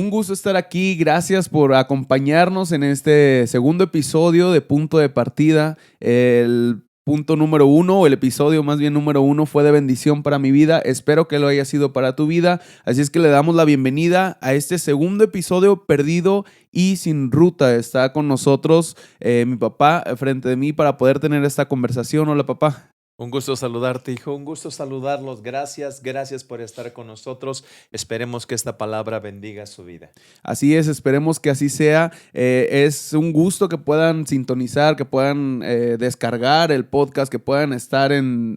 Un gusto estar aquí. Gracias por acompañarnos en este segundo episodio de Punto de Partida. El punto número uno, o el episodio más bien número uno, fue de bendición para mi vida. Espero que lo haya sido para tu vida. Así es que le damos la bienvenida a este segundo episodio, perdido y sin ruta. Está con nosotros mi papá frente de mí para poder tener esta conversación. Hola, papá. Un gusto saludarte, hijo. Un gusto saludarlos. Gracias por estar con nosotros. Esperemos que esta palabra bendiga su vida. Así es, esperemos que así sea. Es un gusto que puedan sintonizar, que puedan descargar el podcast, que puedan estar en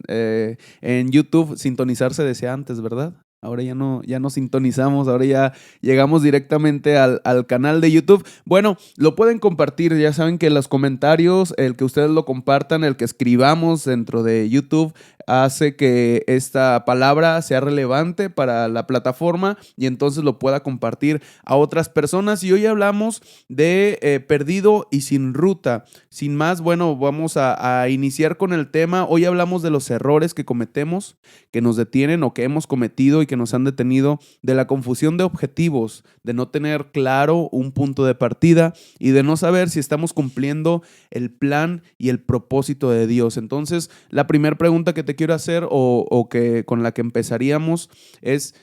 YouTube. Sintonizarse decía antes, ¿verdad? Ahora ya no sintonizamos, ahora ya llegamos directamente al canal de YouTube. Bueno, lo pueden compartir, ya saben que los comentarios, el que ustedes lo compartan, el que escribamos dentro de YouTube, hace que esta palabra sea relevante para la plataforma y entonces lo pueda compartir a otras personas. Y hoy hablamos de perdido y sin ruta. Sin más, bueno, vamos a iniciar con el tema. Hoy hablamos de los errores que cometemos, que nos detienen o que hemos cometido y que nos han detenido, de la confusión de objetivos, de no tener claro un punto de partida y de no saber si estamos cumpliendo el plan y el propósito de Dios. Entonces, la primera pregunta que te quiero hacer o que con la que empezaríamos es,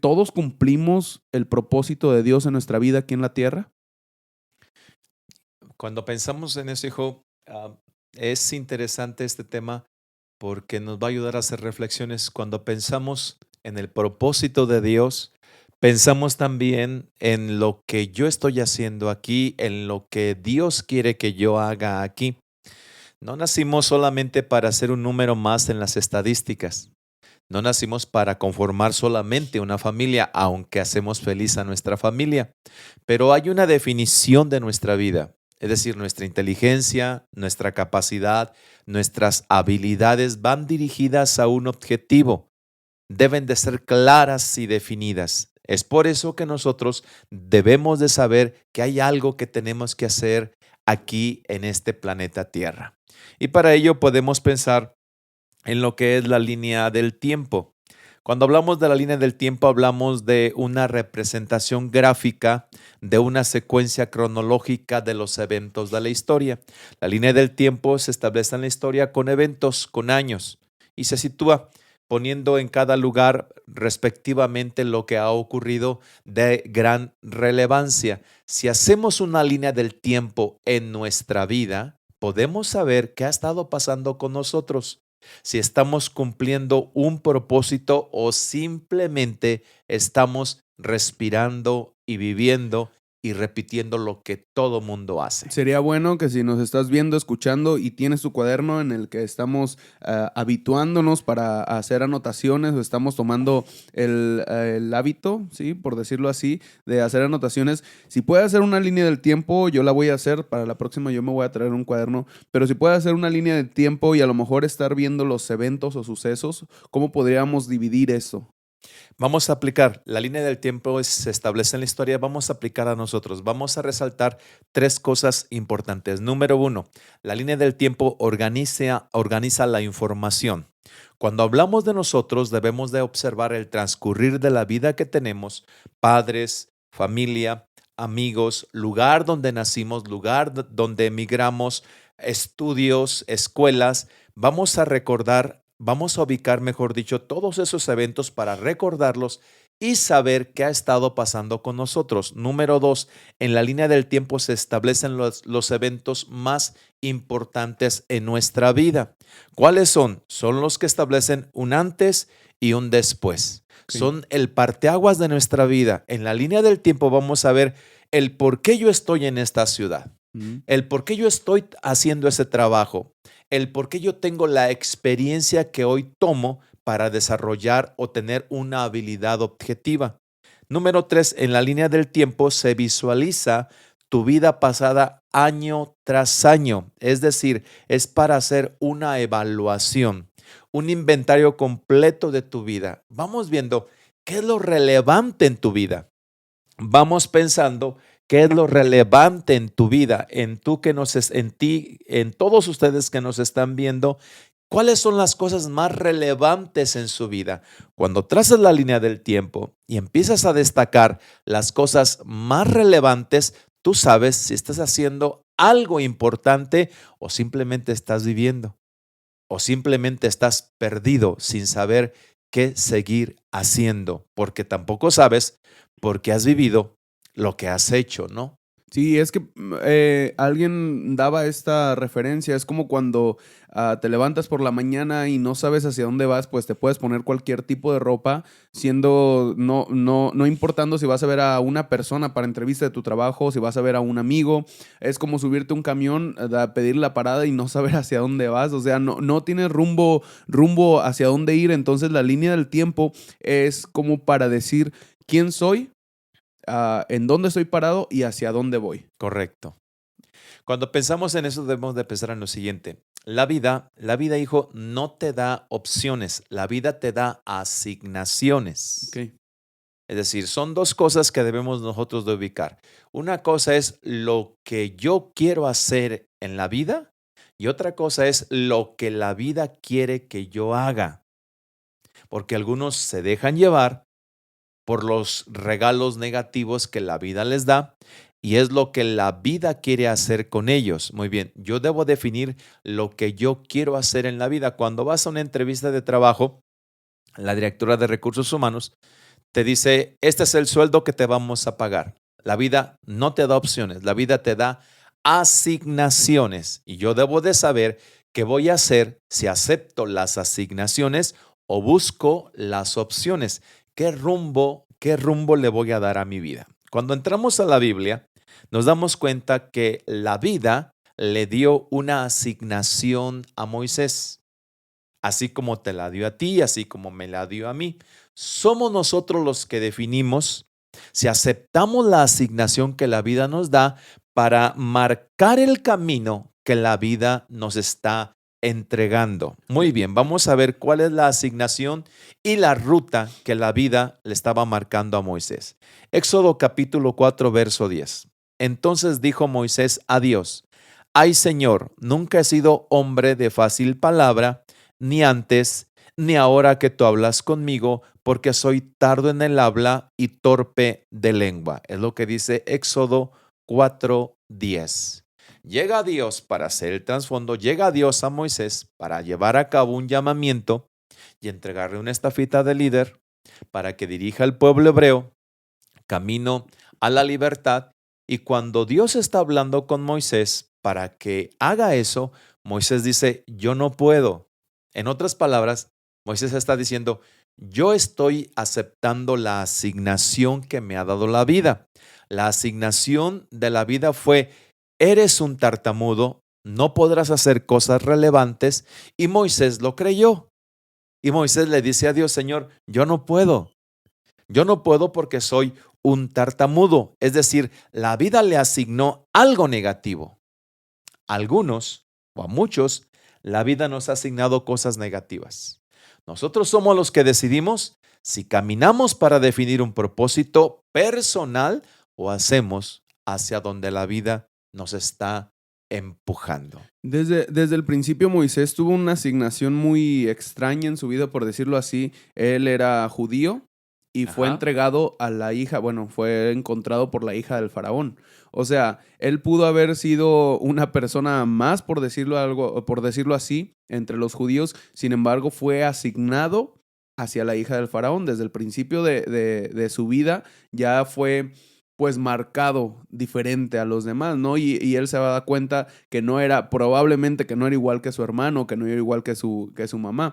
¿todos cumplimos el propósito de Dios en nuestra vida aquí en la tierra? Cuando pensamos en eso, hijo, es interesante este tema porque nos va a ayudar a hacer reflexiones. Cuando pensamos en el propósito de Dios, pensamos también en lo que yo estoy haciendo aquí, en lo que Dios quiere que yo haga aquí. No nacimos solamente para ser un número más en las estadísticas. No nacimos para conformar solamente una familia, aunque hacemos feliz a nuestra familia. Pero hay una definición de nuestra vida, es decir, nuestra inteligencia, nuestra capacidad, nuestras habilidades van dirigidas a un objetivo. Deben de ser claras y definidas. Es por eso que nosotros debemos de saber que hay algo que tenemos que hacer aquí en este planeta Tierra. Y para ello podemos pensar en lo que es la línea del tiempo. Cuando hablamos de la línea del tiempo, hablamos de una representación gráfica de una secuencia cronológica de los eventos de la historia. La línea del tiempo se establece en la historia con eventos, con años, y se sitúa poniendo en cada lugar respectivamente lo que ha ocurrido de gran relevancia. Si hacemos una línea del tiempo en nuestra vida, podemos saber qué ha estado pasando con nosotros, si estamos cumpliendo un propósito o simplemente estamos respirando y viviendo y repitiendo lo que todo mundo hace. Sería bueno que si nos estás viendo, escuchando y tienes tu cuaderno en el que estamos habituándonos para hacer anotaciones o estamos tomando el hábito, ¿sí? Por decirlo así, de hacer anotaciones. Si puedes hacer una línea del tiempo, yo la voy a hacer. Para la próxima yo me voy a traer un cuaderno. Pero si puedes hacer una línea del tiempo y a lo mejor estar viendo los eventos o sucesos, ¿cómo podríamos dividir eso? Vamos a aplicar, la línea del tiempo se establece en la historia, vamos a aplicar a nosotros, vamos a resaltar tres cosas importantes. Número uno, la línea del tiempo organiza la información. Cuando hablamos de nosotros, debemos de observar el transcurrir de la vida que tenemos, padres, familia, amigos, lugar donde nacimos, lugar donde emigramos, estudios, escuelas. Vamos a recordar. Vamos a ubicar, mejor dicho, todos esos eventos para recordarlos y saber qué ha estado pasando con nosotros. Número dos, en la línea del tiempo se establecen los eventos más importantes en nuestra vida. ¿Cuáles son? Son los que establecen un antes y un después. Ok. Son el parteaguas de nuestra vida. En la línea del tiempo vamos a ver el por qué yo estoy en esta ciudad, Mm. el por qué yo estoy haciendo ese trabajo, el por qué yo tengo la experiencia que hoy tomo para desarrollar o tener una habilidad objetiva. Número tres, en la línea del tiempo se visualiza tu vida pasada año tras año. Es decir, es para hacer una evaluación, un inventario completo de tu vida. Vamos viendo qué es lo relevante en tu vida. Vamos pensando qué es lo relevante en tu vida, en ti, en todos ustedes que nos están viendo, ¿Cuáles son las cosas más relevantes en su vida? Cuando trazas la línea del tiempo y empiezas a destacar las cosas más relevantes, tú sabes si estás haciendo algo importante o simplemente estás viviendo o simplemente estás perdido sin saber qué seguir haciendo, porque tampoco sabes por qué has vivido lo que has hecho, ¿no? Sí, es que alguien daba esta referencia. Es como cuando te levantas por la mañana y no sabes hacia dónde vas, pues te puedes poner cualquier tipo de ropa, siendo, no importando si vas a ver a una persona para entrevista de tu trabajo, si vas a ver a un amigo. Es como subirte a un camión, a pedir la parada y no saber hacia dónde vas. O sea, no tienes rumbo hacia dónde ir. Entonces la línea del tiempo es como para decir quién soy, en dónde estoy parado y hacia dónde voy. Correcto. Cuando pensamos en eso debemos de pensar en lo siguiente. La vida, hijo, no te da opciones, la vida te da asignaciones. Ok. Es decir, son dos cosas que debemos nosotros de ubicar. Una cosa es lo que yo quiero hacer en la vida y otra cosa es lo que la vida quiere que yo haga. Porque algunos se dejan llevar por los regalos negativos que la vida les da y es lo que la vida quiere hacer con ellos. Muy bien, yo debo definir lo que yo quiero hacer en la vida. Cuando vas a una entrevista de trabajo, la directora de recursos humanos te dice, este es el sueldo que te vamos a pagar. La vida no te da opciones, la vida te da asignaciones y yo debo de saber qué voy a hacer si acepto las asignaciones o busco las opciones. Qué rumbo le voy a dar a mi vida? Cuando entramos a la Biblia, nos damos cuenta que la vida le dio una asignación a Moisés, así como te la dio a ti, así como me la dio a mí. Somos nosotros los que definimos si aceptamos la asignación que la vida nos da para marcar el camino que la vida nos está entregando. Muy bien, vamos a ver cuál es la asignación y la ruta que la vida le estaba marcando a Moisés. Éxodo capítulo 4, verso 10. Entonces dijo Moisés a Dios, ay Señor, nunca he sido hombre de fácil palabra, ni antes, ni ahora que tú hablas conmigo, porque soy tardo en el habla y torpe de lengua. Es lo que dice Éxodo 4:10. Llega Dios para hacer el trasfondo, llega Dios a Moisés para llevar a cabo un llamamiento y entregarle una estafeta de líder para que dirija al pueblo hebreo camino a la libertad. Y cuando Dios está hablando con Moisés para que haga eso, Moisés dice, yo no puedo. En otras palabras, Moisés está diciendo, yo estoy aceptando la asignación que me ha dado la vida. La asignación de la vida fue, eres un tartamudo, no podrás hacer cosas relevantes, y Moisés lo creyó. Y Moisés le dice a Dios, Señor, yo no puedo. Yo no puedo porque soy un tartamudo. Es decir, la vida le asignó algo negativo. A algunos o a muchos, la vida nos ha asignado cosas negativas. Nosotros somos los que decidimos si caminamos para definir un propósito personal o hacemos hacia donde la vida nos está empujando. Desde el principio Moisés tuvo una asignación muy extraña en su vida, por decirlo así. Él era judío y fue Ajá. entregado a la hija, bueno, fue encontrado por la hija del faraón. O sea, él pudo haber sido una persona más, por decirlo así, entre los judíos. Sin embargo, fue asignado hacia la hija del faraón. Desde el principio de su vida ya fue pues marcado diferente a los demás, ¿no? Y él se va a dar cuenta que probablemente que no era igual que su hermano, que no era igual que su mamá.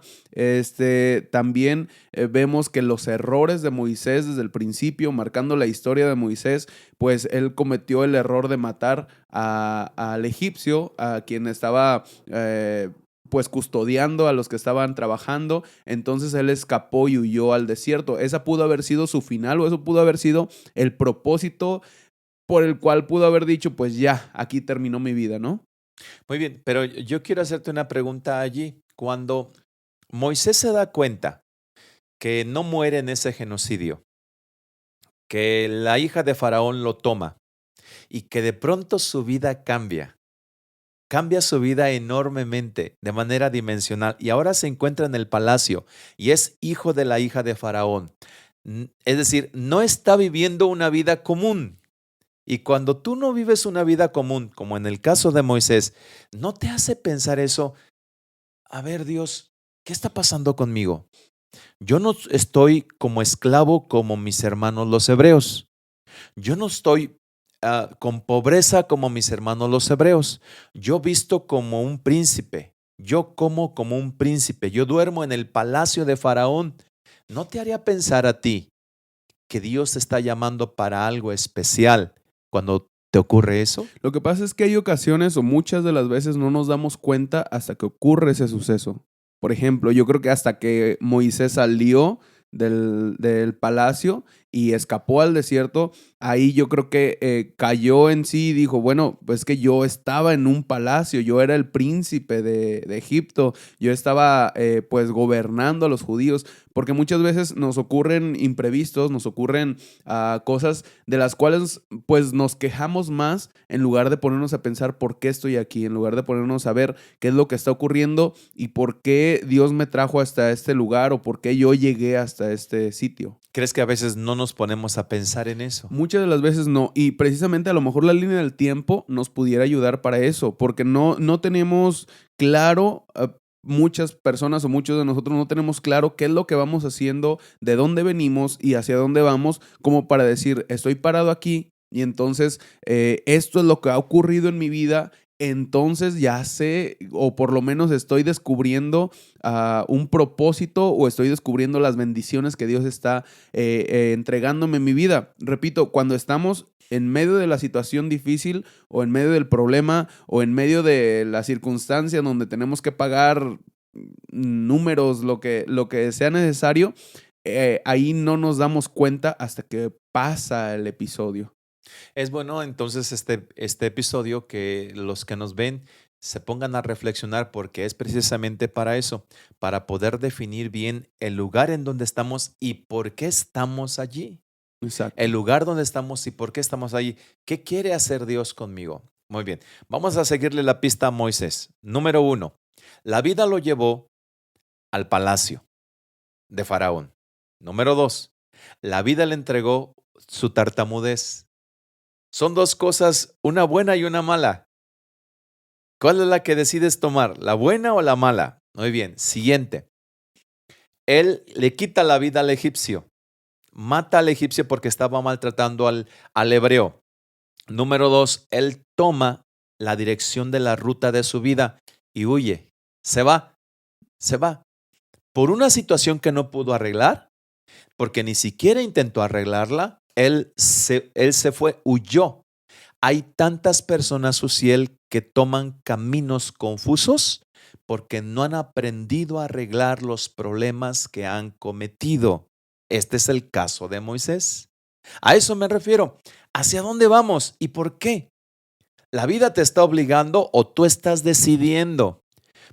También vemos que los errores de Moisés desde el principio, marcando la historia de Moisés, pues él cometió el error de matar al egipcio, a quien estaba pues custodiando a los que estaban trabajando. Entonces él escapó y huyó al desierto. Esa pudo haber sido su final, o eso pudo haber sido el propósito por el cual pudo haber dicho, pues ya, aquí terminó mi vida, ¿no? Muy bien, pero yo quiero hacerte una pregunta allí. Cuando Moisés se da cuenta que no muere en ese genocidio, que la hija de Faraón lo toma y que de pronto su vida cambia. cambia su vida enormemente, de manera dimensional, y ahora se encuentra en el palacio y es hijo de la hija de Faraón. Es decir, no está viviendo una vida común. Y cuando tú no vives una vida común, como en el caso de Moisés, ¿no te hace pensar eso? A ver, Dios, ¿qué está pasando conmigo? Yo no estoy como esclavo como mis hermanos los hebreos. Yo no estoy con pobreza como mis hermanos los hebreos. Yo visto como un príncipe. Yo como un príncipe. Yo duermo en el palacio de Faraón. ¿No te haría pensar a ti que Dios te está llamando para algo especial cuando te ocurre eso? Lo que pasa es que hay ocasiones o muchas de las veces no nos damos cuenta hasta que ocurre ese suceso. Por ejemplo, yo creo que hasta que Moisés salió del palacio y escapó al desierto, ahí yo creo que cayó en sí y dijo, bueno, pues que yo estaba en un palacio, yo era el príncipe de Egipto, yo estaba pues gobernando a los judíos, porque muchas veces nos ocurren imprevistos, nos ocurren cosas de las cuales pues nos quejamos más en lugar de ponernos a pensar por qué estoy aquí, en lugar de ponernos a ver qué es lo que está ocurriendo y por qué Dios me trajo hasta este lugar o por qué yo llegué hasta este sitio. ¿Crees que a veces no nos ponemos a pensar en eso? Muchas de las veces no, y precisamente a lo mejor la línea del tiempo nos pudiera ayudar para eso, porque no tenemos claro, muchas personas o muchos de nosotros no tenemos claro qué es lo que vamos haciendo, de dónde venimos y hacia dónde vamos, como para decir, estoy parado aquí y entonces esto es lo que ha ocurrido en mi vida. Entonces ya sé, o por lo menos estoy descubriendo un propósito o estoy descubriendo las bendiciones que Dios está entregándome en mi vida. Repito, cuando estamos en medio de la situación difícil o en medio del problema o en medio de la circunstancia donde tenemos que pagar números, lo que sea necesario, ahí no nos damos cuenta hasta que pasa el episodio. Es bueno entonces este episodio que los que nos ven se pongan a reflexionar porque es precisamente para eso, para poder definir bien el lugar en donde estamos y por qué estamos allí. El Exacto. lugar donde estamos y por qué estamos allí. ¿Qué quiere hacer Dios conmigo? Muy bien, vamos a seguirle la pista a Moisés. Número 1, la vida lo llevó al palacio de Faraón. Número 2, la vida le entregó su tartamudez. Son dos cosas, una buena y una mala. ¿Cuál es la que decides tomar? ¿La buena o la mala? Muy bien, siguiente. Él le quita la vida al egipcio. Mata al egipcio porque estaba maltratando al hebreo. Número 2, él toma la dirección de la ruta de su vida y huye. Se va, se va. Por una situación que no pudo arreglar, porque ni siquiera intentó arreglarla, él se fue, huyó. Hay tantas personas, Uciel, que toman caminos confusos porque no han aprendido a arreglar los problemas que han cometido. Este es el caso de Moisés. A eso me refiero. ¿Hacia dónde vamos y por qué? ¿La vida te está obligando o tú estás decidiendo?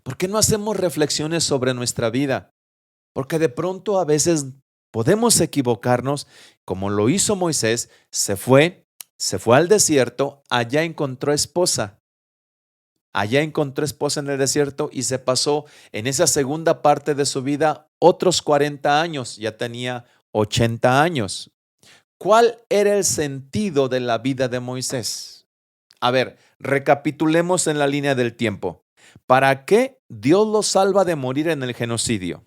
¿Por qué no hacemos reflexiones sobre nuestra vida? Porque de pronto a veces podemos equivocarnos, como lo hizo Moisés, se fue al desierto, allá encontró esposa en el desierto y se pasó en esa segunda parte de su vida otros 40 años, ya tenía 80 años. ¿Cuál era el sentido de la vida de Moisés? A ver, recapitulemos en la línea del tiempo. ¿Para qué Dios lo salva de morir en el genocidio?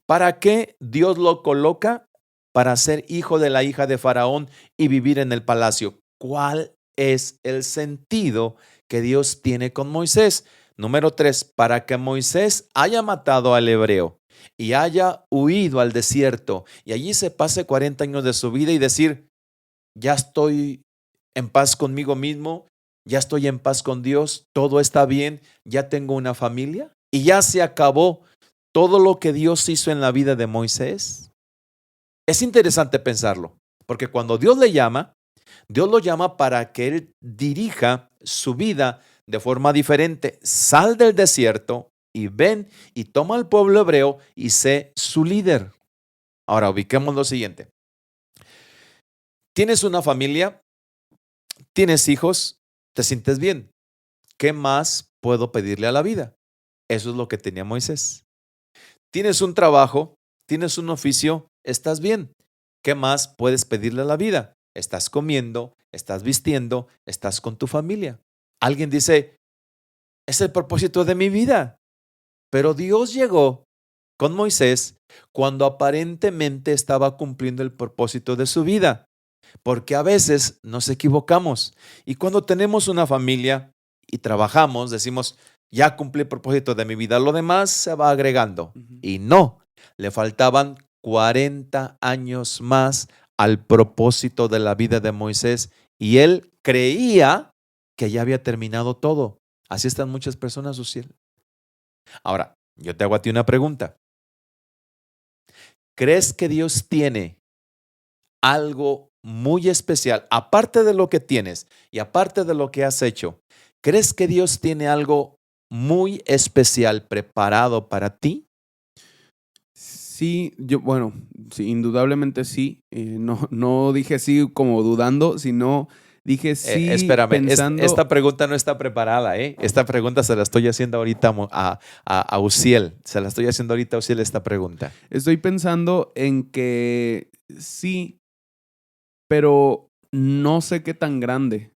¿Para qué Dios lo coloca? Para ser hijo de la hija de Faraón y vivir en el palacio. ¿Cuál es el sentido que Dios tiene con Moisés? Número 3, para que Moisés haya matado al hebreo y haya huido al desierto y allí se pase 40 años de su vida y decir, ya estoy en paz conmigo mismo, ya estoy en paz con Dios, todo está bien, ya tengo una familia y ya se acabó todo lo que Dios hizo en la vida de Moisés. Es interesante pensarlo, porque cuando Dios le llama, Dios lo llama para que él dirija su vida de forma diferente. Sal del desierto y ven y toma al pueblo hebreo y sé su líder. Ahora ubiquemos lo siguiente. Tienes una familia, tienes hijos, te sientes bien. ¿Qué más puedo pedirle a la vida? Eso es lo que tenía Moisés. Tienes un trabajo, tienes un oficio, estás bien. ¿Qué más puedes pedirle a la vida? Estás comiendo, estás vistiendo, estás con tu familia. Alguien dice, es el propósito de mi vida. Pero Dios llegó con Moisés cuando aparentemente estaba cumpliendo el propósito de su vida. Porque a veces nos equivocamos y cuando tenemos una familia y trabajamos, decimos, ya cumplí el propósito de mi vida, lo demás se va agregando. Ujú. Y no, le faltaban 40 años más al propósito de la vida de Moisés y él creía que ya había terminado todo. Así están muchas personas, Uciel. Ahora, yo te hago a ti una pregunta. ¿Crees que Dios tiene algo muy especial, aparte de lo que tienes y aparte de lo que has hecho? ¿Crees que Dios tiene algo muy especial preparado para ti? Sí, bueno, sí, indudablemente sí. No dije sí como dudando, sino dije sí Espérame, pensando. esta pregunta no está preparada, ¿eh? Esta pregunta se la estoy haciendo ahorita a Uciel. Se la estoy haciendo ahorita a Uciel esta pregunta. Estoy pensando en que sí, pero no sé qué tan grande.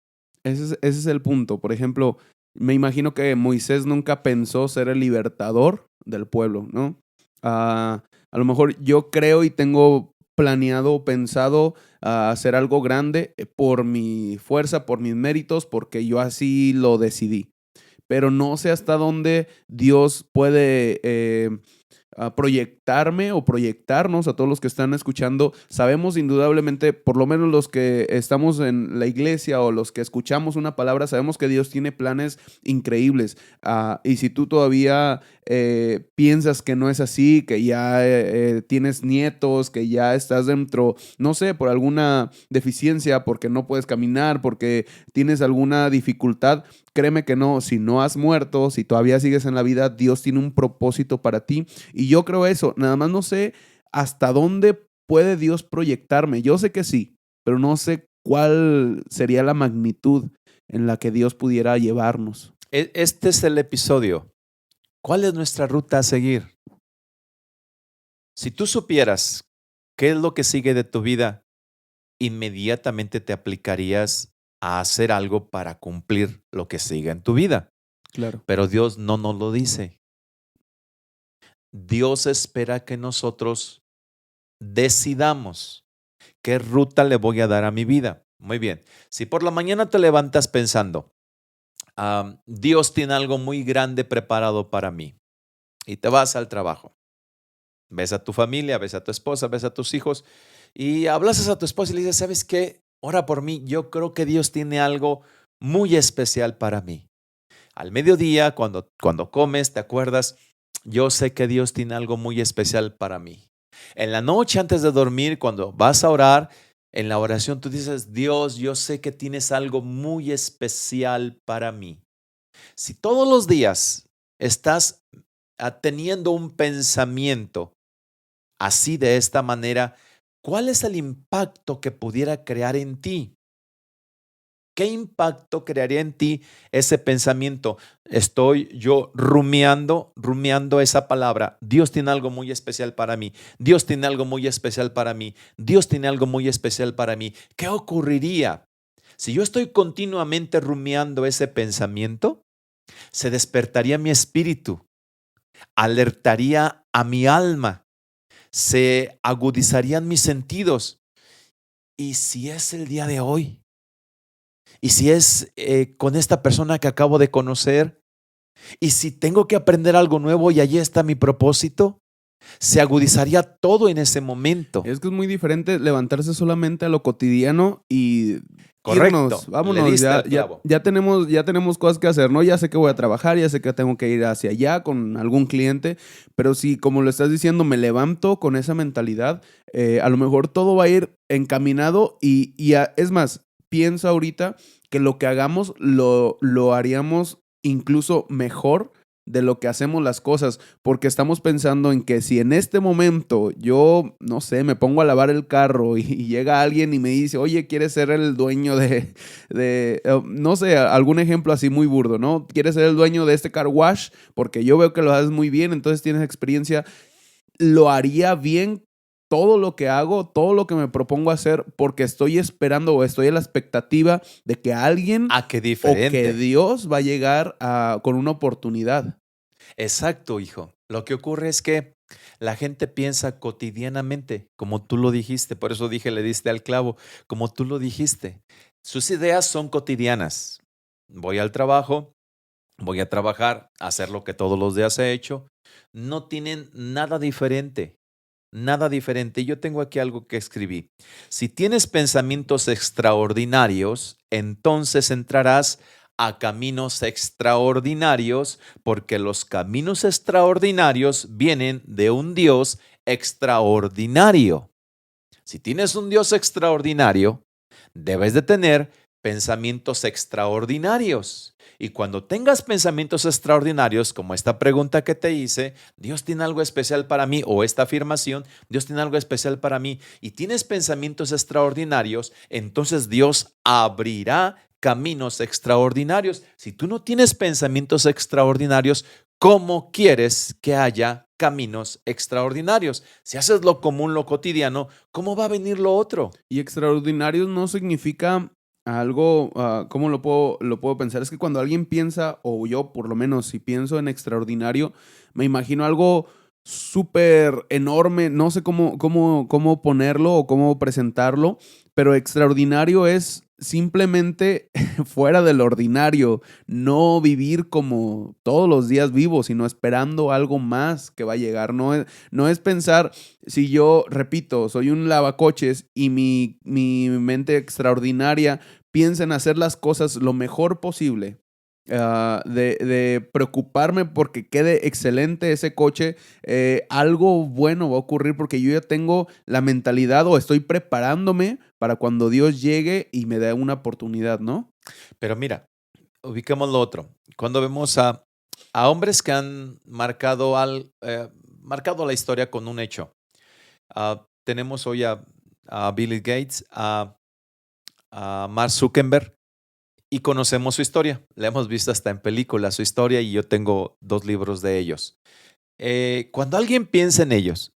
Ese es el punto. Por ejemplo, me imagino que Moisés nunca pensó ser el libertador del pueblo, ¿no? A lo mejor yo creo y tengo planeado o pensado hacer algo grande por mi fuerza, por mis méritos, porque yo así lo decidí. Pero no sé hasta dónde Dios puede a proyectarme o proyectarnos a todos los que están escuchando. Sabemos indudablemente, por lo menos los que estamos en la iglesia o los que escuchamos una palabra, sabemos que Dios tiene planes increíbles. Y si tú todavía piensas que no es así, que ya tienes nietos, que ya estás dentro, no sé, por alguna deficiencia, porque no puedes caminar, porque tienes alguna dificultad, créeme que no, si no has muerto, si todavía sigues en la vida, Dios tiene un propósito para ti. Y yo creo eso, nada más no sé hasta dónde puede Dios proyectarme. Yo sé que sí, pero no sé cuál sería la magnitud en la que Dios pudiera llevarnos. Este es el episodio. ¿Cuál es nuestra ruta a seguir? Si tú supieras qué es lo que sigue de tu vida, inmediatamente te aplicarías a hacer algo para cumplir lo que sigue en tu vida. Claro. Pero Dios no nos lo dice. Dios espera que nosotros decidamos qué ruta le voy a dar a mi vida. Muy bien. Si por la mañana te levantas pensando, Dios tiene algo muy grande preparado para mí y te vas al trabajo, ves a tu familia, ves a tu esposa, ves a tus hijos y hablas a tu esposa y le dices, ¿sabes qué? Ora por mí, yo creo que Dios tiene algo muy especial para mí. Al mediodía, cuando comes, te acuerdas, yo sé que Dios tiene algo muy especial para mí. En la noche antes de dormir, cuando vas a orar, en la oración tú dices, Dios, yo sé que tienes algo muy especial para mí. Si todos los días estás teniendo un pensamiento así de esta manera, ¿cuál es el impacto que pudiera crear en ti? ¿Qué impacto crearía en ti ese pensamiento? Estoy yo rumiando esa palabra. Dios tiene algo muy especial para mí. Dios tiene algo muy especial para mí. Dios tiene algo muy especial para mí. ¿Qué ocurriría si yo estoy continuamente rumiando ese pensamiento? Se despertaría mi espíritu, alertaría a mi alma, se agudizarían mis sentidos. ¿Y si es el día de hoy? ¿Y si es con esta persona que acabo de conocer? ¿Y si tengo que aprender algo nuevo y allí está mi propósito? Se agudizaría todo en ese momento. Es que es muy diferente levantarse solamente a lo cotidiano y irnos, Correcto, le vámonos, diste ya, al ya, clavo. ya tenemos cosas que hacer, ¿no? Ya sé que voy a trabajar, ya sé que tengo que ir hacia allá con algún cliente, pero si, como lo estás diciendo, me levanto con esa mentalidad, a lo mejor todo va a ir encaminado es más, pienso ahorita que lo que hagamos lo haríamos incluso mejor de lo que hacemos las cosas, porque estamos pensando en que si en este momento yo, no sé, me pongo a lavar el carro y llega alguien y me dice, oye, ¿quieres ser el dueño no sé, algún ejemplo así muy burdo, ¿no? ¿Quieres ser el dueño de este car wash? Porque yo veo que lo haces muy bien, entonces tienes experiencia. Lo haría bien todo lo que hago, todo lo que me propongo hacer, porque estoy esperando o estoy a la expectativa de que alguien Ah, qué o que diferente. Dios va a llegar con una oportunidad. Exacto, hijo. Lo que ocurre es que la gente piensa cotidianamente, como tú lo dijiste, por eso dije, le diste al clavo, como tú lo dijiste. Sus ideas son cotidianas. Voy al trabajo, voy a trabajar, hacer lo que todos los días he hecho. No tienen nada diferente. Nada diferente. Yo tengo aquí algo que escribí. Si tienes pensamientos extraordinarios, entonces entrarás a caminos extraordinarios, porque los caminos extraordinarios vienen de un Dios extraordinario. Si tienes un Dios extraordinario, debes de tener pensamientos extraordinarios. Y cuando tengas pensamientos extraordinarios, como esta pregunta que te hice, Dios tiene algo especial para mí, o esta afirmación, Dios tiene algo especial para mí, y tienes pensamientos extraordinarios, entonces Dios abrirá caminos extraordinarios. Si tú no tienes pensamientos extraordinarios, ¿cómo quieres que haya caminos extraordinarios? Si haces lo común, lo cotidiano, ¿cómo va a venir lo otro? Y extraordinarios no significa algo, ¿cómo lo puedo pensar? Es que cuando alguien piensa, o yo por lo menos si pienso en extraordinario, me imagino algo súper enorme, no sé cómo ponerlo o cómo presentarlo, pero extraordinario es simplemente fuera del ordinario, no vivir como todos los días vivo, sino esperando algo más que va a llegar. No es pensar, si yo, repito, soy un lavacoches y mi mente extraordinaria piensa en hacer las cosas lo mejor posible, de preocuparme porque quede excelente ese coche, algo bueno va a ocurrir porque yo ya tengo la mentalidad o estoy preparándome para cuando Dios llegue y me dé una oportunidad, ¿no? Pero mira, ubiquemos lo otro. Cuando vemos a hombres que han marcado la historia con un hecho. Tenemos hoy a Bill Gates, a Mark Zuckerberg, y conocemos su historia. La hemos visto hasta en películas, su historia, y yo tengo 2 libros de ellos. Cuando alguien piensa en ellos,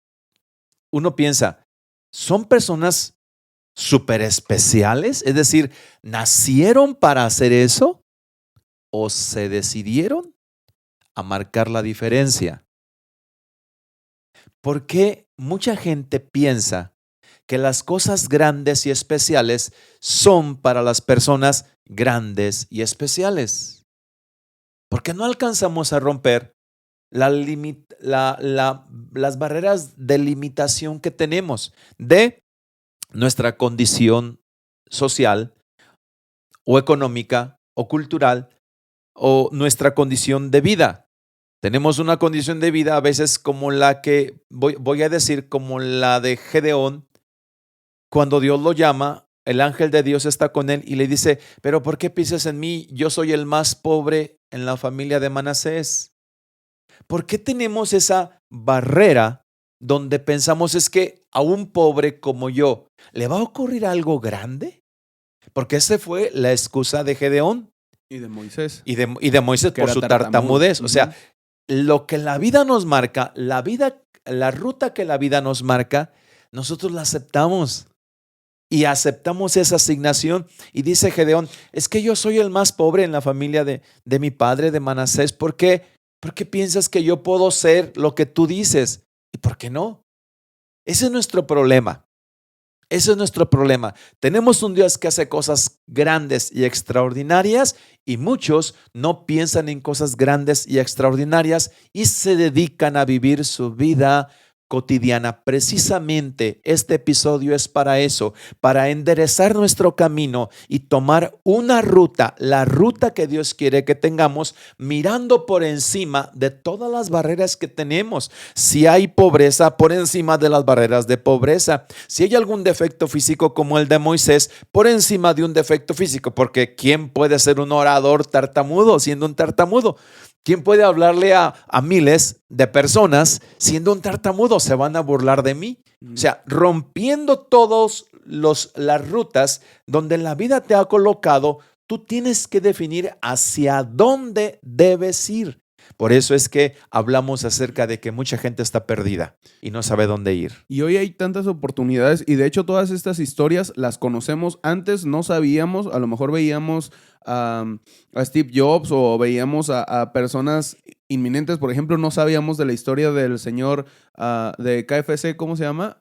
uno piensa, ¿son personas súper especiales? Es decir, ¿nacieron para hacer eso o se decidieron a marcar la diferencia? Porque mucha gente piensa que las cosas grandes y especiales son para las personas grandes y especiales. Porque no alcanzamos a romper las barreras de limitación que tenemos de nuestra condición social o económica o cultural o nuestra condición de vida. Tenemos una condición de vida a veces como la que, voy a decir, como la de Gedeón. Cuando Dios lo llama, el ángel de Dios está con él y le dice, pero ¿por qué piensas en mí? Yo soy el más pobre en la familia de Manasés. ¿Por qué tenemos esa barrera donde pensamos es que a un pobre como yo le va a ocurrir algo grande? Porque esa fue la excusa de Gedeón Y de Moisés, y de Moisés que por era su tartamudo. tartamudez. O Ujú. sea, lo que la vida nos marca, la ruta que la vida nos marca, nosotros la aceptamos. Y aceptamos esa asignación. Y dice Gedeón, es que yo soy el más pobre en la familia de mi padre, de Manasés. ¿Por qué? Porque piensas que yo puedo ser lo que tú dices. ¿Y por qué no? Ese es nuestro problema. Ese es nuestro problema. Tenemos un Dios que hace cosas grandes y extraordinarias y muchos no piensan en cosas grandes y extraordinarias y se dedican a vivir su vida cotidiana. Precisamente este episodio es para eso, para enderezar nuestro camino y tomar una ruta, la ruta que Dios quiere que tengamos, mirando por encima de todas las barreras que tenemos. Si hay pobreza, por encima de las barreras de pobreza. Si hay algún defecto físico como el de Moisés, por encima de un defecto físico, porque ¿quién puede ser un orador tartamudo siendo un tartamudo? ¿Quién puede hablarle a miles de personas siendo un tartamudo? Se van a burlar de mí. O sea, rompiendo todas las rutas donde la vida te ha colocado, tú tienes que definir hacia dónde debes ir. Por eso es que hablamos acerca de que mucha gente está perdida y no sabe dónde ir. Y hoy hay tantas oportunidades y de hecho todas estas historias las conocemos. Antes no sabíamos, a lo mejor veíamos a Steve Jobs o veíamos a personas inminentes. Por ejemplo, no sabíamos de la historia del señor de KFC, ¿cómo se llama?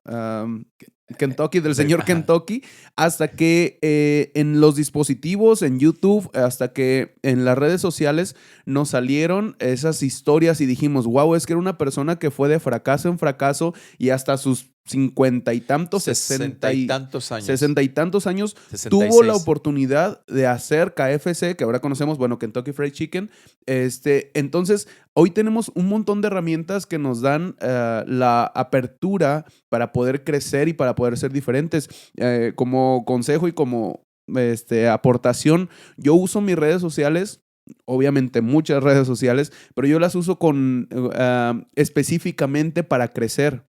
Kentucky, del señor Kentucky, hasta que en los dispositivos, en YouTube, hasta que en las redes sociales nos salieron esas historias y dijimos, wow, es que era una persona que fue de fracaso en fracaso y hasta sus 50 y tantos, 60 y tantos años. 60 y tantos años 66. tuvo la oportunidad de hacer KFC, que ahora conocemos, bueno, Kentucky Fried Chicken. Entonces, hoy tenemos un montón de herramientas que nos dan la apertura para poder crecer y para poder ser diferentes. Como consejo y como aportación, yo uso mis redes sociales, obviamente muchas redes sociales, pero yo las uso específicamente para crecer.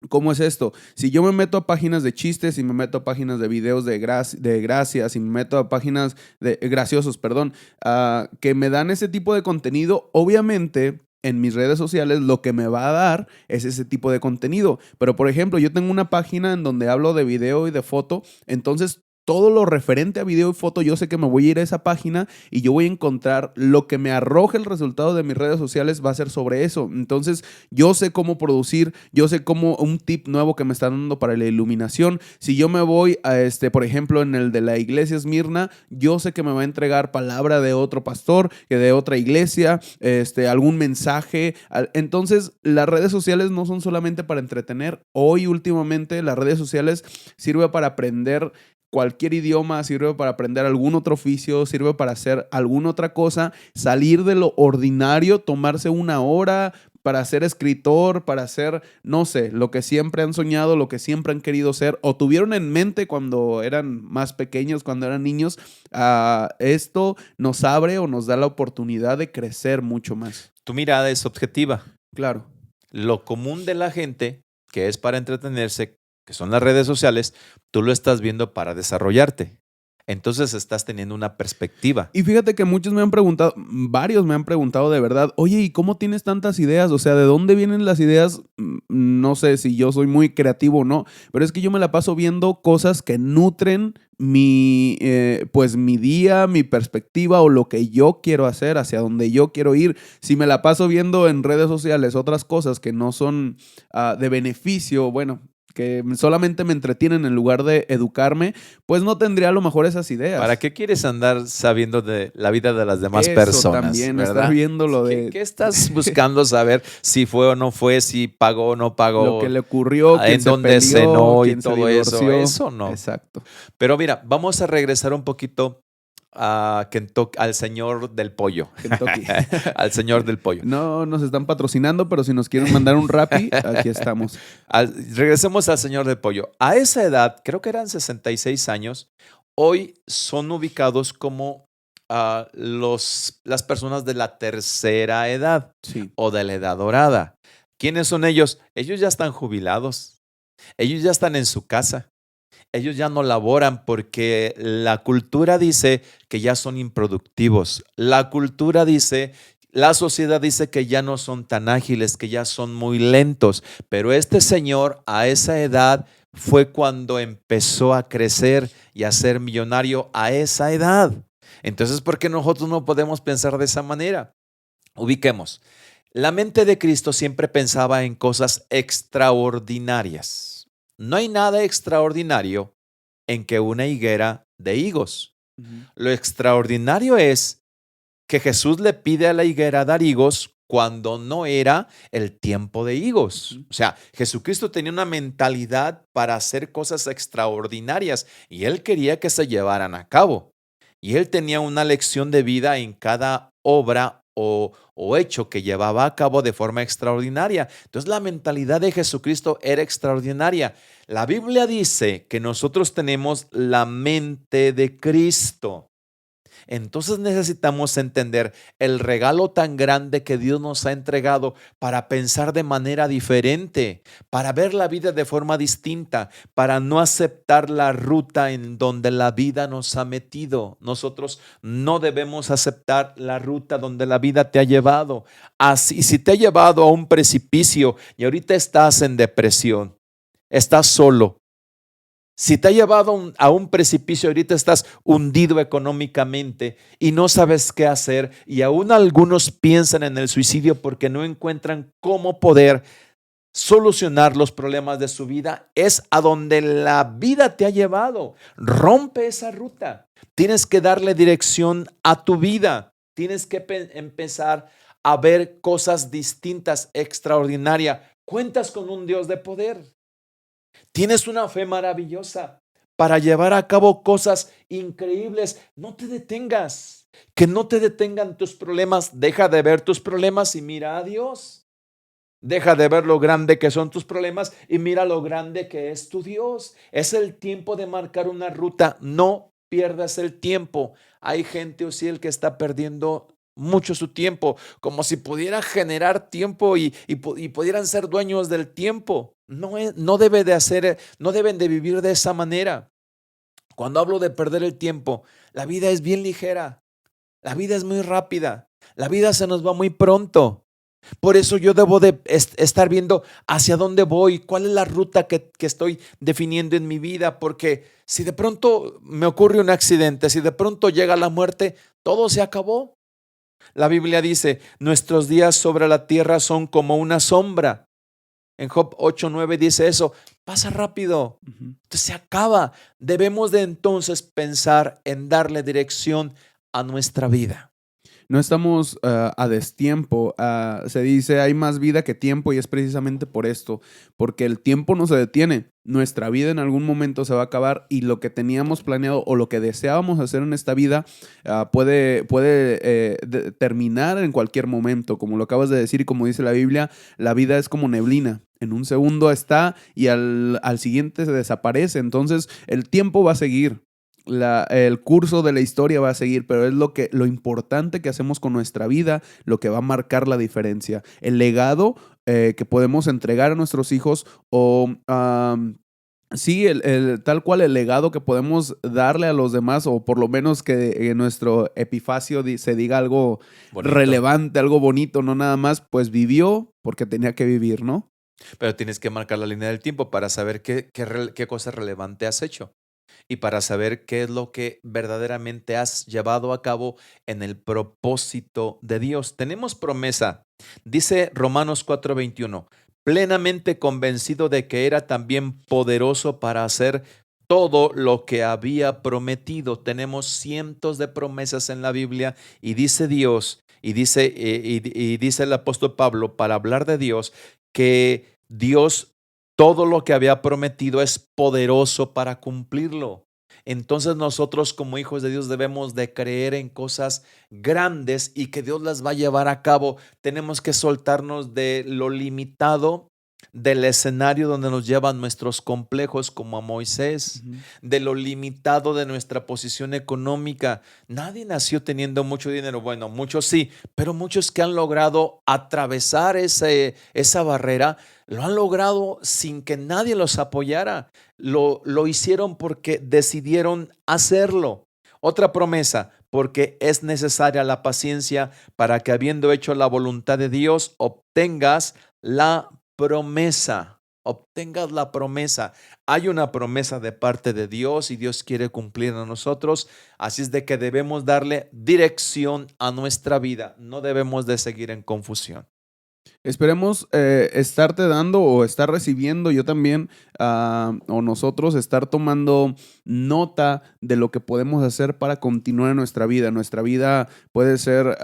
¿Cómo es esto? Si yo me meto a páginas de chistes y me meto a páginas de videos de gracias y me meto a páginas de graciosos, perdón, que me dan ese tipo de contenido, obviamente en mis redes sociales lo que me va a dar es ese tipo de contenido. Pero por ejemplo, yo tengo una página en donde hablo de video y de foto, entonces todo lo referente a video y foto, yo sé que me voy a ir a esa página y yo voy a encontrar lo que me arroje el resultado de mis redes sociales va a ser sobre eso. Entonces, yo sé cómo producir, yo sé cómo un tip nuevo que me están dando para la iluminación. Si yo me voy a por ejemplo, en el de la iglesia Esmirna, yo sé que me va a entregar palabra de otro pastor, que de otra iglesia, algún mensaje. Entonces, las redes sociales no son solamente para entretener. Hoy, últimamente, las redes sociales sirven para aprender cualquier idioma, sirve para aprender algún otro oficio, sirve para hacer alguna otra cosa, salir de lo ordinario, tomarse una hora para ser escritor, para ser, no sé, lo que siempre han soñado, lo que siempre han querido ser o tuvieron en mente cuando eran más pequeños, cuando eran niños. Esto nos abre o nos da la oportunidad de crecer mucho más. Tu mirada es objetiva. Claro. Lo común de la gente, que es para entretenerse, que son las redes sociales, tú lo estás viendo para desarrollarte. Entonces estás teniendo una perspectiva. Y fíjate que muchos me han preguntado, varios me han preguntado de verdad, oye, ¿y cómo tienes tantas ideas? O sea, ¿de dónde vienen las ideas? No sé si yo soy muy creativo o no, pero es que yo me la paso viendo cosas que nutren mi día, mi perspectiva o lo que yo quiero hacer, hacia donde yo quiero ir. Si me la paso viendo en redes sociales otras cosas que no son de beneficio, bueno, que solamente me entretienen en lugar de educarme, pues no tendría a lo mejor esas ideas. ¿Para qué quieres andar sabiendo de la vida de las demás personas? También, ¿verdad? estar viendo lo de... ¿Qué estás buscando saber si fue o no fue, si pagó o no pagó? Lo que le ocurrió, en dónde cenó y todo eso. Eso no. Exacto. Pero mira, vamos a regresar un poquito a Kentucky, al señor del pollo. Kentucky. Al señor del pollo. No nos están patrocinando, pero si nos quieren mandar un Rappi, aquí estamos. Regresemos al señor del pollo. A esa edad, creo que eran 66 años, hoy son ubicados como las personas de la tercera edad, sí, o de la edad dorada. ¿Quiénes son ellos? Ellos ya están jubilados. Ellos ya están en su casa. Ellos ya no laboran porque la cultura dice que ya son improductivos. La cultura dice, la sociedad dice que ya no son tan ágiles, que ya son muy lentos. Pero este señor a esa edad fue cuando empezó a crecer y a ser millonario a esa edad. Entonces, ¿por qué nosotros no podemos pensar de esa manera? Ubiquemos. La mente de Cristo siempre pensaba en cosas extraordinarias. No hay nada extraordinario en que una higuera de higos. Lo extraordinario es que Jesús le pide a la higuera dar higos cuando no era el tiempo de higos. O sea, Jesucristo tenía una mentalidad para hacer cosas extraordinarias y él quería que se llevaran a cabo. Y él tenía una lección de vida en cada obra o hecho que llevaba a cabo de forma extraordinaria. Entonces la mentalidad de Jesucristo era extraordinaria. La Biblia dice que nosotros tenemos la mente de Cristo. Entonces necesitamos entender el regalo tan grande que Dios nos ha entregado para pensar de manera diferente, para ver la vida de forma distinta, para no aceptar la ruta en donde la vida nos ha metido. Nosotros no debemos aceptar la ruta donde la vida te ha llevado. Así, si te ha llevado a un precipicio y ahorita estás en depresión, estás solo. Si te ha llevado a un precipicio, ahorita estás hundido económicamente y no sabes qué hacer, y aún algunos piensan en el suicidio porque no encuentran cómo poder solucionar los problemas de su vida, es a donde la vida te ha llevado. Rompe esa ruta. Tienes que darle dirección a tu vida. Tienes que empezar a ver cosas distintas, extraordinarias. Cuentas con un Dios de poder. Tienes una fe maravillosa para llevar a cabo cosas increíbles. No te detengas. Que no te detengan tus problemas. Deja de ver tus problemas y mira a Dios. Deja de ver lo grande que son tus problemas y mira lo grande que es tu Dios. Es el tiempo de marcar una ruta. No pierdas el tiempo. Hay gente, Osiel, que está perdiendo mucho su tiempo, como si pudiera generar tiempo y pudieran ser dueños del tiempo. No deben de vivir de esa manera. Cuando hablo de perder el tiempo, la vida es bien ligera. La vida es muy rápida. La vida se nos va muy pronto. Por eso yo debo de estar viendo hacia dónde voy, cuál es la ruta que estoy definiendo en mi vida, porque si de pronto me ocurre un accidente, si de pronto llega la muerte, todo se acabó. La Biblia dice, nuestros días sobre la tierra son como una sombra. En Job 8:9 dice eso, pasa rápido, entonces se acaba. Debemos de entonces pensar en darle dirección a nuestra vida. No estamos a destiempo. Se dice hay más vida que tiempo y es precisamente por esto, porque el tiempo no se detiene. Nuestra vida en algún momento se va a acabar y lo que teníamos planeado o lo que deseábamos hacer en esta vida puede terminar en cualquier momento. Como lo acabas de decir y como dice la Biblia, la vida es como neblina. En un segundo está y al siguiente se desaparece. Entonces el tiempo va a seguir. El curso de la historia va a seguir, pero es lo importante que hacemos con nuestra vida, lo que va a marcar la diferencia. El legado que podemos entregar a nuestros hijos o sí, tal cual el legado que podemos darle a los demás, o por lo menos que en nuestro epifacio se diga algo Bonito. relevante, algo bonito, no nada más, pues vivió porque tenía que vivir, ¿no? Pero tienes que marcar la línea del tiempo para saber qué cosa relevante has hecho y para saber qué es lo que verdaderamente has llevado a cabo en el propósito de Dios. Tenemos promesa. Dice Romanos 4:21, plenamente convencido de que era también poderoso para hacer todo lo que había prometido. Tenemos cientos de promesas en la Biblia y dice Dios, y dice el apóstol Pablo, para hablar de Dios, que Dios todo lo que había prometido es poderoso para cumplirlo. Entonces nosotros como hijos de Dios debemos de creer en cosas grandes y que Dios las va a llevar a cabo. Tenemos que soltarnos de lo limitado del escenario donde nos llevan nuestros complejos como a Moisés, de lo limitado de nuestra posición económica. Nadie nació teniendo mucho dinero. Bueno, muchos sí, pero muchos que han logrado atravesar esa barrera, lo han logrado sin que nadie los apoyara. Lo hicieron porque decidieron hacerlo. Otra promesa, porque es necesaria la paciencia para que habiendo hecho la voluntad de Dios, obtengas la promesa. Obtengas la promesa. Hay una promesa de parte de Dios y Dios quiere cumplir a nosotros. Así es de que debemos darle dirección a nuestra vida. No debemos de seguir en confusión. Esperemos estarte dando o estar recibiendo yo también o nosotros estar tomando nota de lo que podemos hacer para continuar en nuestra vida. Nuestra vida puede ser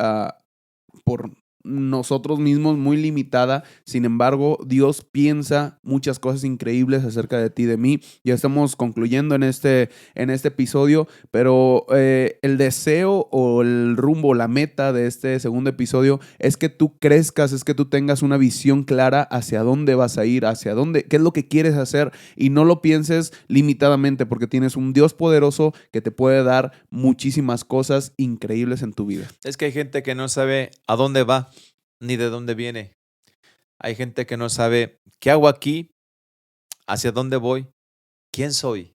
por nosotros mismos, muy limitada. Sin embargo, Dios piensa muchas cosas increíbles acerca de ti, de mí. Ya estamos concluyendo en este episodio, pero el deseo o el rumbo, la meta de este segundo episodio es que tú crezcas, es que tú tengas una visión clara hacia dónde vas a ir, hacia dónde, qué es lo que quieres hacer, y no lo pienses limitadamente, porque tienes un Dios poderoso que te puede dar muchísimas cosas increíbles en tu vida. Es que hay gente que no sabe a dónde va ni de dónde viene. Hay gente que no sabe qué hago aquí, hacia dónde voy, quién soy.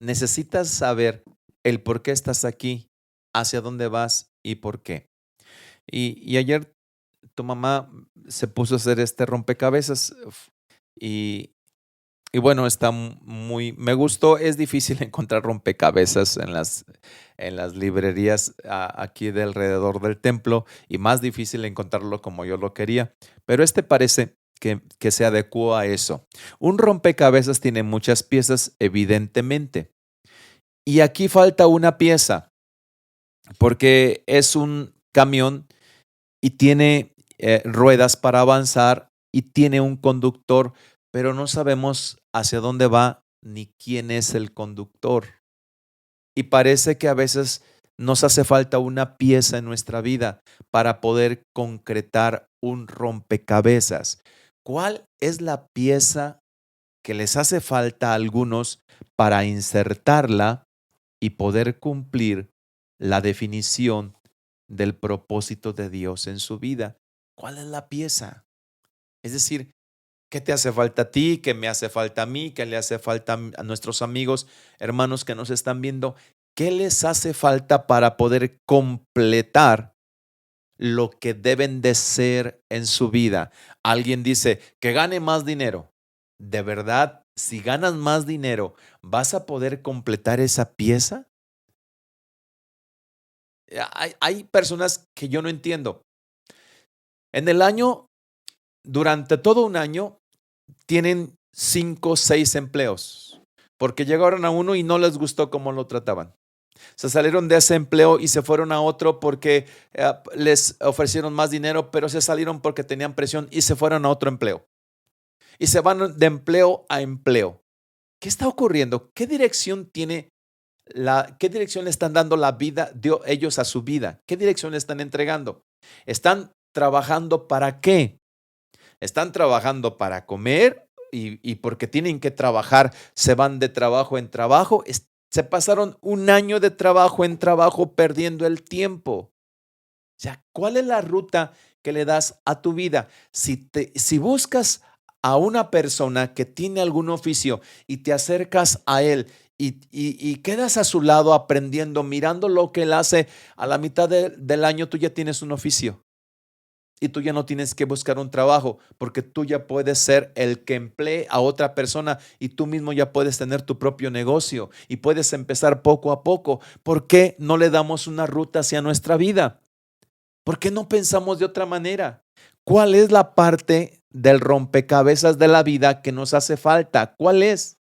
Necesitas saber el por qué estás aquí, hacia dónde vas y por qué. Y ayer tu mamá se puso a hacer este rompecabezas y, y bueno, está me gustó. Es difícil encontrar rompecabezas en las librerías aquí de alrededor del templo, y más difícil encontrarlo como yo lo quería. Pero este parece que se adecuó a eso. Un rompecabezas tiene muchas piezas, evidentemente. Y aquí falta una pieza, porque es un camión y tiene ruedas para avanzar y tiene un conductor, pero no sabemos hacia dónde va ni quién es el conductor. Y parece que a veces nos hace falta una pieza en nuestra vida para poder concretar un rompecabezas. ¿Cuál es la pieza que les hace falta a algunos para insertarla y poder cumplir la definición del propósito de Dios en su vida? ¿Cuál es la pieza? Es decir, ¿qué te hace falta a ti? ¿Qué me hace falta a mí? ¿Qué le hace falta a nuestros amigos, hermanos que nos están viendo? ¿Qué les hace falta para poder completar lo que deben de ser en su vida? Alguien dice que gane más dinero. ¿De verdad, si ganas más dinero, vas a poder completar esa pieza? Hay personas que yo no entiendo. En el año, durante todo un año, tienen 5 o 6 empleos, porque llegaron a uno y no les gustó cómo lo trataban. Se salieron de ese empleo y se fueron a otro porque les ofrecieron más dinero, pero se salieron porque tenían presión y se fueron a otro empleo. Y se van de empleo a empleo. ¿Qué está ocurriendo? ¿Qué dirección qué dirección le están dando la vida de ellos a su vida? ¿Qué dirección le están entregando? ¿Están trabajando para qué? ¿Están trabajando para comer y porque tienen que trabajar se van de trabajo en trabajo? Se pasaron un año de trabajo en trabajo perdiendo el tiempo. O sea, ¿cuál es la ruta que le das a tu vida? Si buscas a una persona que tiene algún oficio y te acercas a él y quedas a su lado aprendiendo, mirando lo que él hace, a la mitad del año tú ya tienes un oficio. Y tú ya no tienes que buscar un trabajo, porque tú ya puedes ser el que emplee a otra persona y tú mismo ya puedes tener tu propio negocio y puedes empezar poco a poco. ¿Por qué no le damos una ruta hacia nuestra vida? ¿Por qué no pensamos de otra manera? ¿Cuál es la parte del rompecabezas de la vida que nos hace falta? ¿Cuál es?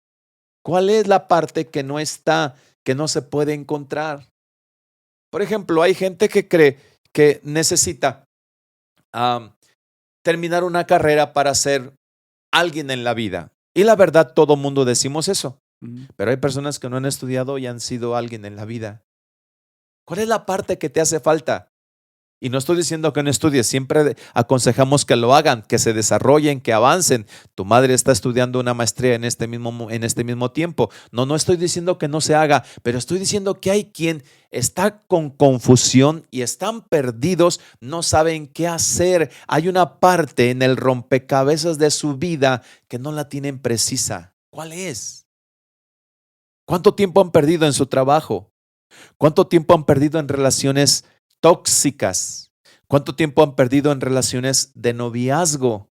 ¿Cuál es la parte que no está, que no se puede encontrar? Por ejemplo, hay gente que cree que necesita terminar una carrera para ser alguien en la vida. Y la verdad, todo mundo decimos eso. Pero hay personas que no han estudiado y han sido alguien en la vida. ¿Cuál es la parte que te hace falta? Y no estoy diciendo que no estudies, siempre aconsejamos que lo hagan, que se desarrollen, que avancen. Tu madre está estudiando una maestría en este mismo tiempo. No estoy diciendo que no se haga, pero estoy diciendo que hay quien está con confusión y están perdidos, no saben qué hacer. Hay una parte en el rompecabezas de su vida que no la tienen precisa. ¿Cuál es? ¿Cuánto tiempo han perdido en su trabajo? ¿Cuánto tiempo han perdido en relaciones tóxicas? ¿Cuánto tiempo han perdido en relaciones de noviazgo?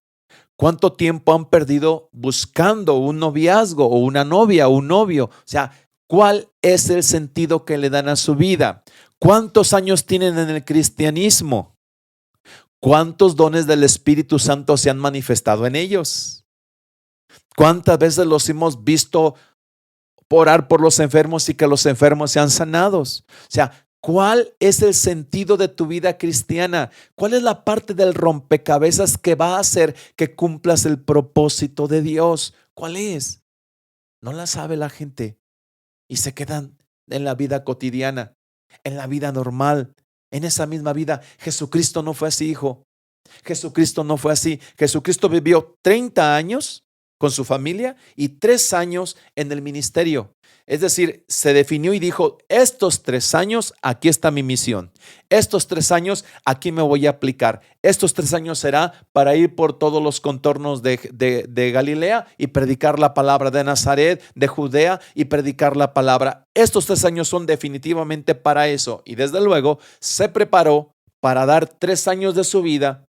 ¿Cuánto tiempo han perdido buscando un noviazgo o una novia o un novio? O sea, ¿cuál es el sentido que le dan a su vida? ¿Cuántos años tienen en el cristianismo? ¿Cuántos dones del Espíritu Santo se han manifestado en ellos? ¿Cuántas veces los hemos visto orar por los enfermos y que los enfermos sean sanados? O sea, ¿Cuál es el sentido de tu vida cristiana? ¿Cuál es la parte del rompecabezas que va a hacer que cumplas el propósito de Dios? ¿Cuál es? No la sabe la gente y se quedan en la vida cotidiana, en la vida normal, en esa misma vida. Jesucristo no fue así, hijo. Jesucristo no fue así. Jesucristo vivió 30 años con su familia y 3 años en el ministerio. Es decir, se definió y dijo, estos 3 años, aquí está mi misión. Estos 3 años, aquí me voy a aplicar. Estos 3 años será para ir por todos los contornos de Galilea y predicar la palabra, de Nazaret, de Judea y predicar la palabra. Estos 3 años son definitivamente para eso. Y desde luego se preparó para dar 3 años de su vida,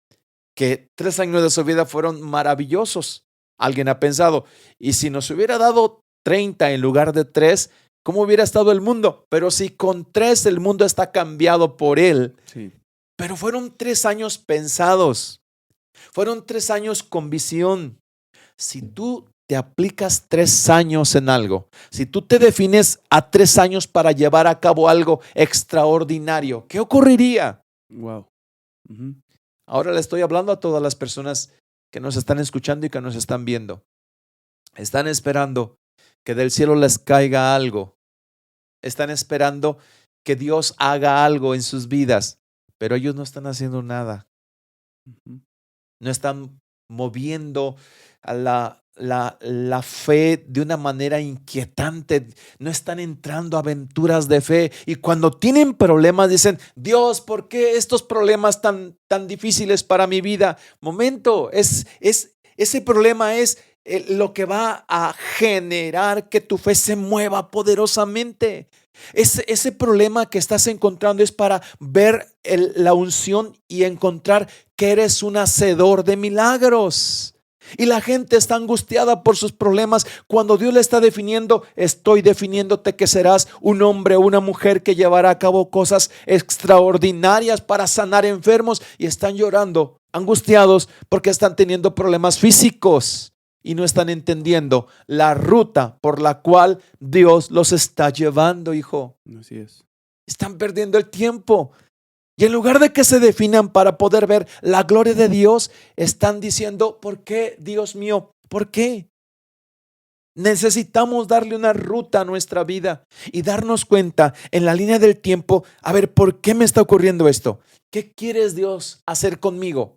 que 3 años de su vida fueron maravillosos. Alguien ha pensado, y si nos hubiera dado 30 en lugar de 3, ¿cómo hubiera estado el mundo? Pero si con 3 el mundo está cambiado por él. Sí. Pero fueron 3 años pensados, fueron 3 años con visión. Si tú te aplicas 3 años en algo, si tú te defines a 3 años para llevar a cabo algo extraordinario, ¿qué ocurriría? Wow. Ujú. Ahora le estoy hablando a todas las personas que nos están escuchando y que nos están viendo. Están esperando que del cielo les caiga algo. Están esperando que Dios haga algo en sus vidas, pero ellos no están haciendo nada. Ujú. No están moviendo a la fe de una manera inquietante. No están entrando a aventuras de fe. Y cuando tienen problemas dicen, Dios, ¿por qué estos problemas tan difíciles para mi vida? Momento, ese problema es lo que va a generar que tu fe se mueva poderosamente. Ese problema que estás encontrando es para ver la unción y encontrar que eres un hacedor de milagros. Y la gente está angustiada por sus problemas cuando Dios le está definiendo, estoy definiéndote que serás un hombre o una mujer que llevará a cabo cosas extraordinarias para sanar enfermos, y están llorando, angustiados porque están teniendo problemas físicos y no están entendiendo la ruta por la cual Dios los está llevando, hijo. Así es. Están perdiendo el tiempo. Y en lugar de que se definan para poder ver la gloria de Dios, están diciendo, ¿por qué, Dios mío? ¿Por qué? Necesitamos darle una ruta a nuestra vida y darnos cuenta en la línea del tiempo, a ver, ¿por qué me está ocurriendo esto? ¿Qué quieres, Dios, hacer conmigo?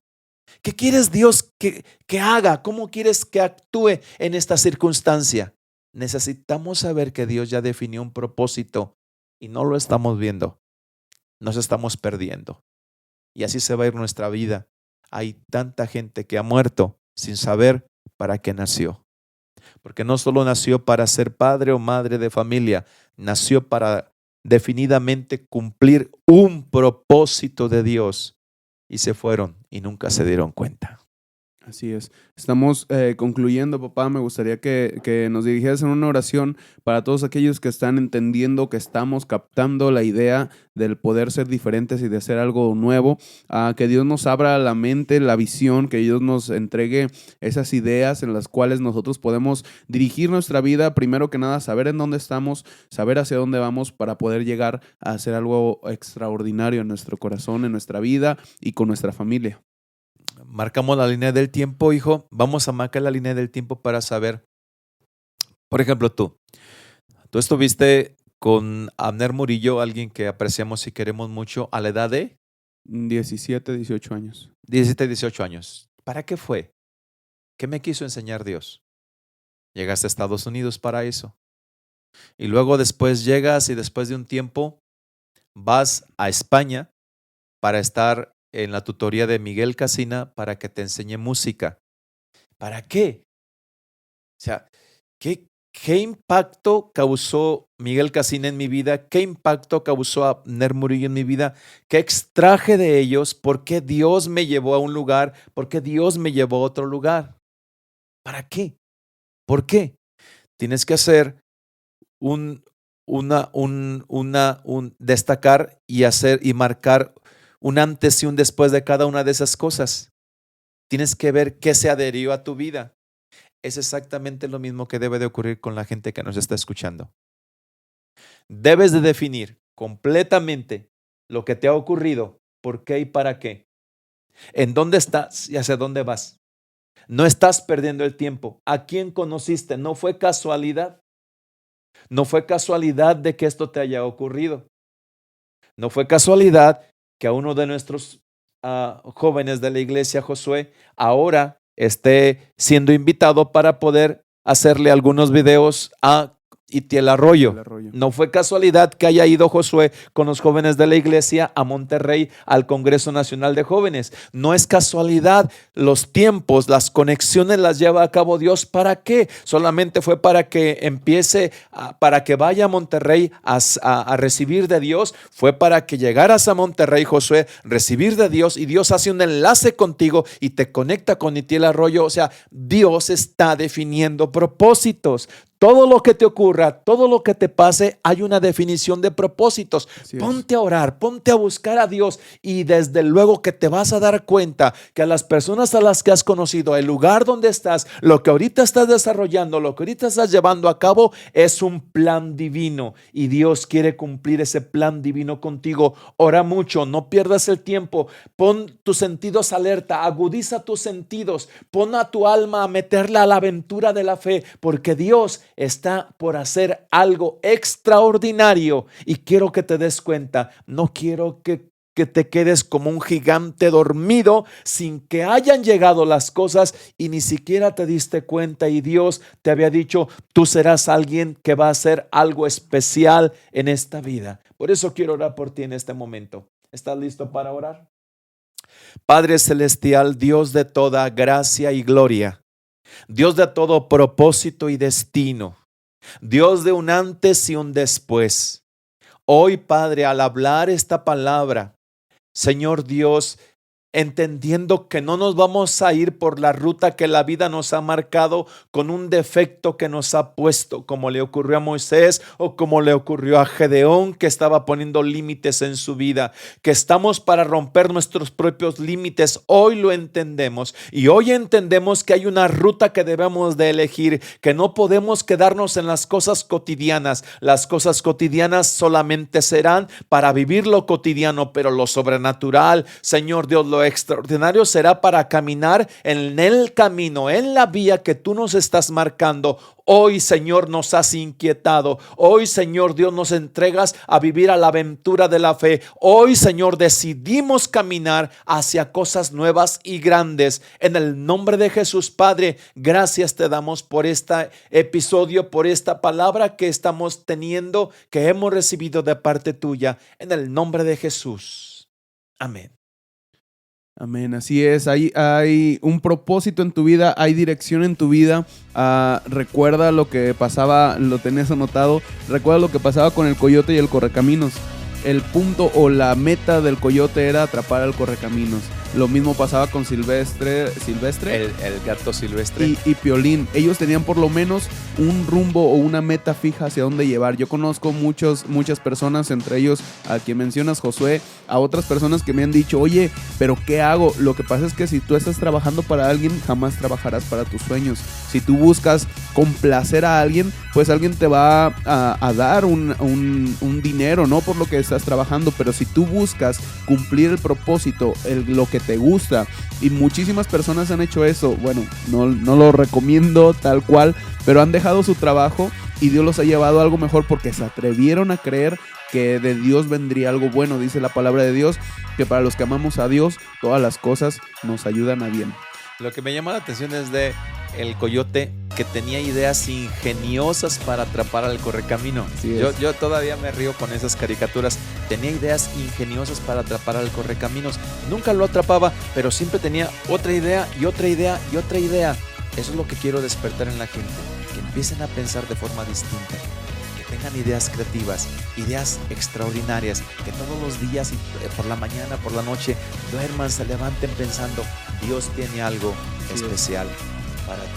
¿Qué quieres, Dios, que haga? ¿Cómo quieres que actúe en esta circunstancia? Necesitamos saber que Dios ya definió un propósito y no lo estamos viendo. Nos estamos perdiendo. Y así se va a ir nuestra vida. Hay tanta gente que ha muerto sin saber para qué nació. Porque no solo nació para ser padre o madre de familia, nació para definidamente cumplir un propósito de Dios. Y se fueron y nunca se dieron cuenta. Así es. Estamos concluyendo, papá. Me gustaría que nos dirigieras en una oración para todos aquellos que están entendiendo, que estamos captando la idea del poder ser diferentes y de hacer algo nuevo. Que Dios nos abra la mente, la visión, que Dios nos entregue esas ideas en las cuales nosotros podemos dirigir nuestra vida. Primero que nada, saber en dónde estamos, saber hacia dónde vamos para poder llegar a hacer algo extraordinario en nuestro corazón, en nuestra vida y con nuestra familia. Marcamos la línea del tiempo, hijo. Vamos a marcar la línea del tiempo para saber. Por ejemplo, tú estuviste con Abner Murillo, alguien que apreciamos y queremos mucho, a la edad de 17, 18 años. 17, 18 años. ¿Para qué fue? ¿Qué me quiso enseñar Dios? Llegaste a Estados Unidos para eso. Y luego después llegas y después de un tiempo vas a España para estar en la tutoría de Miguel Casina para que te enseñe música. ¿Para qué? O sea, ¿qué impacto causó Miguel Casina en mi vida? ¿Qué impacto causó Abner Murillo en mi vida? ¿Qué extraje de ellos? ¿Por qué Dios me llevó a un lugar? ¿Por qué Dios me llevó a otro lugar? ¿Para qué? ¿Por qué? Tienes que hacer un destacar y hacer y marcar un antes y un después de cada una de esas cosas. Tienes que ver qué se adherió a tu vida. Es exactamente lo mismo que debe de ocurrir con la gente que nos está escuchando. Debes de definir completamente lo que te ha ocurrido, por qué y para qué. ¿En dónde estás y hacia dónde vas? No estás perdiendo el tiempo. ¿A quién conociste? No fue casualidad. No fue casualidad de que esto te haya ocurrido. No fue casualidad que a uno de nuestros jóvenes de la iglesia, Josué, ahora esté siendo invitado para poder hacerle algunos videos a Itiel Arroyo. No fue casualidad que haya ido Josué con los jóvenes de la iglesia a Monterrey al Congreso Nacional de Jóvenes. No es casualidad. Los tiempos, las conexiones las lleva a cabo Dios. ¿Para qué? Solamente fue para que empiece, para que vaya a Monterrey a recibir de Dios. Fue para que llegaras a Monterrey, Josué, recibir de Dios, y Dios hace un enlace contigo y te conecta con Itiel Arroyo. O sea, Dios está definiendo propósitos. Todo lo que te ocurra, todo lo que te pase, hay una definición de propósitos. Ponte a orar, ponte a buscar a Dios, y desde luego que te vas a dar cuenta que a las personas a las que has conocido, el lugar donde estás, lo que ahorita estás desarrollando, lo que ahorita estás llevando a cabo es un plan divino, y Dios quiere cumplir ese plan divino contigo. Ora mucho, no pierdas el tiempo, pon tus sentidos alerta, agudiza tus sentidos, pon a tu alma a meterla a la aventura de la fe, porque Dios está por hacer algo extraordinario, y quiero que te des cuenta. No quiero que te quedes como un gigante dormido sin que hayan llegado las cosas y ni siquiera te diste cuenta, y Dios te había dicho: tú serás alguien que va a hacer algo especial en esta vida. Por eso quiero orar por ti en este momento. ¿Estás listo para orar? Padre celestial, Dios de toda gracia y gloria, Dios de todo propósito y destino, Dios de un antes y un después. Hoy, Padre, al hablar esta palabra, Señor Dios, entendiendo que no nos vamos a ir por la ruta que la vida nos ha marcado con un defecto que nos ha puesto, como le ocurrió a Moisés o como le ocurrió a Gedeón, que estaba poniendo límites en su vida, que estamos para romper nuestros propios límites. Hoy lo entendemos, y hoy entendemos que hay una ruta que debemos de elegir, que no podemos quedarnos en las cosas cotidianas. Las cosas cotidianas solamente serán para vivir lo cotidiano, pero lo sobrenatural, Señor Dios, lo extraordinario será para caminar en el camino, en la vía que tú nos estás marcando. Hoy, Señor, nos has inquietado. Hoy, Señor Dios, nos entregas a vivir a la aventura de la fe. Hoy, Señor, decidimos caminar hacia cosas nuevas y grandes. En el nombre de Jesús, Padre, gracias te damos por este episodio, por esta palabra que estamos teniendo, que hemos recibido de parte tuya. En el nombre de Jesús. Amén. Amén, así es. Hay un propósito en tu vida, hay dirección en tu vida. Recuerda lo que pasaba, lo tenías anotado. Recuerda lo que pasaba con el coyote y el correcaminos. El punto o la meta del coyote era atrapar al correcaminos. Lo mismo pasaba con Silvestre. El gato Silvestre. Y Piolín. Ellos tenían por lo menos un rumbo o una meta fija hacia dónde llevar. Yo conozco muchas personas, entre ellos a quien mencionas, Josué, a otras personas que me han dicho: oye, pero ¿qué hago? Lo que pasa es que si tú estás trabajando para alguien, jamás trabajarás para tus sueños. Si tú buscas complacer a alguien, pues alguien te va a dar un dinero, ¿no? Por lo que estás trabajando. Pero si tú buscas cumplir el propósito, lo que te gusta, y muchísimas personas han hecho eso, bueno, no lo recomiendo tal cual, pero han dejado su trabajo y Dios los ha llevado a algo mejor porque se atrevieron a creer que de Dios vendría algo bueno. Dice la palabra de Dios que para los que amamos a Dios, todas las cosas nos ayudan a bien. Lo que me llama la atención es de el coyote, que tenía ideas ingeniosas para atrapar al correcamino. Yo todavía me río con esas caricaturas. Tenía ideas ingeniosas para atrapar al correcaminos. Nunca lo atrapaba, pero siempre tenía otra idea y otra idea y otra idea. Eso es lo que quiero despertar en la gente, que empiecen a pensar de forma distinta, que tengan ideas creativas, ideas extraordinarias, que todos los días, por la mañana, por la noche, duerman, se levanten pensando: Dios tiene algo especial para ti.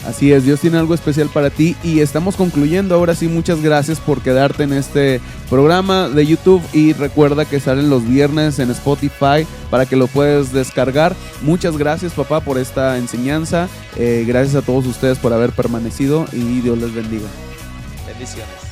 Así es, Dios tiene algo especial para ti, y estamos concluyendo. Ahora sí, muchas gracias por quedarte en este programa de YouTube, y recuerda que salen los viernes en Spotify para que lo puedas descargar. Muchas gracias, papá, por esta enseñanza. Gracias a todos ustedes por haber permanecido, y Dios les bendiga. Bendiciones.